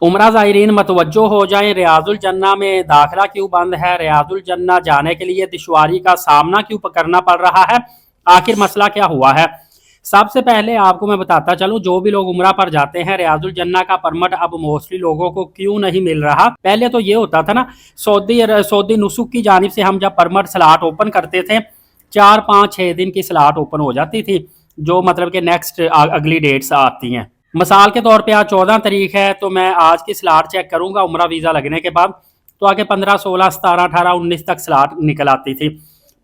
उम्रा ज़ायरीन मतवज्जो हो जाएं, रियाजुल जन्ना में दाखिला क्यों बंद है, रियाजुल जन्ना जाने के लिए दुश्वारी का सामना क्यों करना पड़ रहा है, आखिर मसला क्या हुआ है। सबसे पहले आपको मैं बताता चलूं, जो भी लोग उम्रा पर जाते हैं, रियाजुल जन्ना का परमिट अब मोस्टली लोगों को क्यों नहीं मिल रहा। पहले तो ये होता था ना, सऊदी नुसुक की जानिब से हम जब परमिट स्लॉट ओपन करते थे, 4 5 6 दिन की स्लॉट ओपन हो जाती थी, जो मतलब कि नेक्स्ट अगली डेट्स आती हैं। मिसाल के तौर पे आज 14 तारीख है, तो मैं आज की स्लॉट चेक करूंगा उम्रा वीज़ा लगने के बाद, तो आगे 15 16 17 18 19 तक स्लॉट निकल आती थी।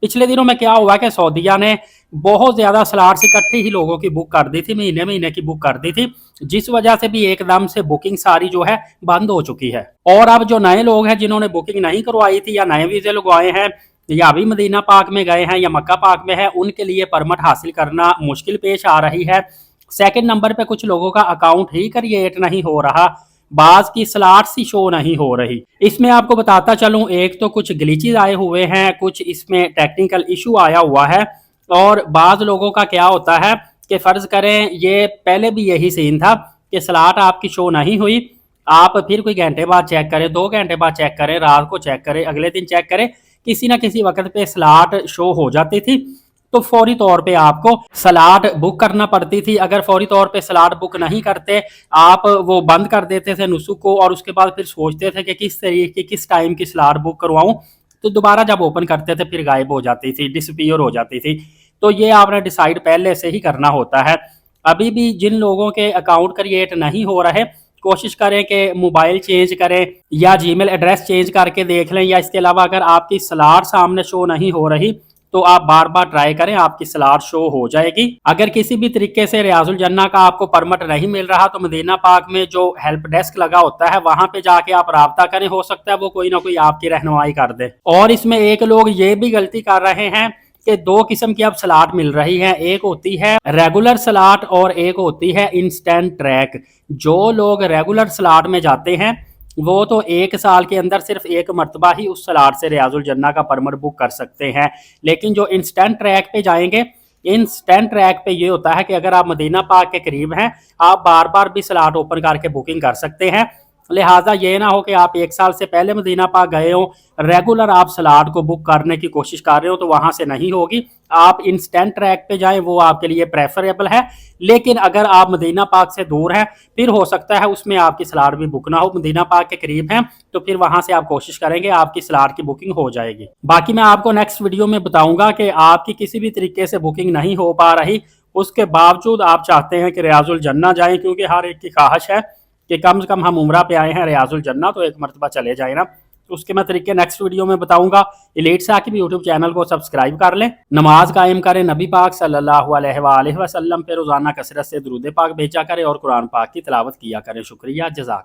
पिछले दिनों में क्या हुआ कि सऊदीया ने बहुत ज़्यादा स्लॉट्स इकट्ठी ही लोगों की बुक कर दी थी, महीने महीने की बुक कर दी थी, जिस वजह से भी एकदम से बुकिंग सारी जो है बंद हो चुकी है। और अब जो नए लोग हैं जिन्होंने बुकिंग नहीं करवाई थी या नए वीज़े लगवाए हैं या अभी मदीना पाक में गए हैं या मक्का पाक में है, उनके लिए परमिट हासिल करना मुश्किल पेश आ रही है। सेकंड नंबर पे कुछ लोगों का अकाउंट ही क्रिएट नहीं हो रहा, बाज की स्लॉट्स ही शो नहीं हो रही। इसमें आपको बताता चलूं, एक तो कुछ ग्लिचेस आए हुए हैं, कुछ इसमें टेक्निकल इशू आया हुआ है, और बाज लोगों का क्या होता है कि फ़र्ज़ करें ये पहले भी यही सीन था कि स्लॉट आपकी शो नहीं हुई, आप फिर कोई घंटे बाद चेक करें, 2 घंटे बाद चेक करें, रात को चेक करें, अगले दिन चेक करें, किसी ना किसी वक्त पे स्लॉट शो हो जाती थी, तो फौरी तौर पे आपको स्लॉट बुक करना पड़ती थी। अगर फौरी तौर पे स्लॉट बुक नहीं करते, आप वो बंद कर देते थे नुसुक को, और उसके बाद फिर सोचते थे कि किस तरीके किस टाइम की स्लॉट बुक करवाऊं, तो दोबारा जब ओपन करते थे फिर गायब हो जाती थी, डिसअपीयर हो जाती थी। तो ये आपने डिसाइड पहले से ही करना होता है। अभी भी जिन लोगों के अकाउंट क्रिएट नहीं हो रहे, कोशिश करें कि मोबाइल चेंज करें या जीमेल एड्रेस चेंज करके देख लें, या इसके अलावा अगर आपकी स्लॉट सामने शो नहीं हो रही तो आप बार बार ट्राई करें, आपकी स्लॉट शो हो जाएगी। अगर किसी भी तरीके से रियाजुल जन्ना का आपको परमिट नहीं मिल रहा, तो मदीना पाक में जो हेल्प डेस्क लगा होता है वहां पे जाके आप राब्ता करें, हो सकता है वो कोई ना कोई आपकी रहनुमाई कर दे। और इसमें एक लोग ये भी गलती कर रहे हैं कि 2 किस्म की अब स्लॉट मिल रही है, एक होती है रेगुलर स्लॉट और एक होती है इंस्टेंट ट्रैक। जो लोग रेगुलर स्लॉट में जाते हैं वो तो 1 साल के अंदर सिर्फ एक मरतबा ही उस स्लॉट से रियाजुल जन्ना का परमिट बुक कर सकते हैं। लेकिन जो इंस्टेंट ट्रैक पे जाएंगे, इंस्टेंट ट्रैक पे ये होता है कि अगर आप मदीना पाक के करीब हैं, आप बार बार भी स्लॉट ओपन करके बुकिंग कर सकते हैं। लिहाजा ये ना हो कि आप 1 साल से पहले मदीना पाक गए हो, रेगुलर आप स्लॉट को बुक करने की कोशिश कर रहे हो, तो वहां से नहीं होगी। आप इंस्टेंट ट्रैक पे जाएं, वो आपके लिए प्रेफरेबल है। लेकिन अगर आप मदीना पाक से दूर हैं, फिर हो सकता है उसमें आपकी स्लॉट भी बुक ना हो, मदीना पाक के करीब हैं तो फिर वहां से आप कोशिश करेंगे आपकी स्लॉट की बुकिंग हो जाएगी। बाकी मैं आपको नेक्स्ट वीडियो में बताऊंगा कि आपकी किसी भी तरीके से बुकिंग नहीं हो पा रही, उसके बावजूद आप चाहते हैं कि रियाजुल जन्ना जाएं, क्योंकि हर एक की ख्वाहिश है कि कम से कम हम उम्रा पे आए हैं रियाजुल जन्ना, तो एक मरतबा चले जाए ना। तो उसके मैं तरीके नेक्स्ट वीडियो में बताऊंगा। एलीट साकिब यूट्यूब चैनल को सब्सक्राइब कर लें, नमाज कायम करें, नबी पाक सल्लल्लाहु अलैहि वसल्लम पे रोजाना कसरत से दुरूद पाक भेजा करें और कुरान पाक की तिलावत किया करें। शुक्रिया, जज़ाकल्लाह।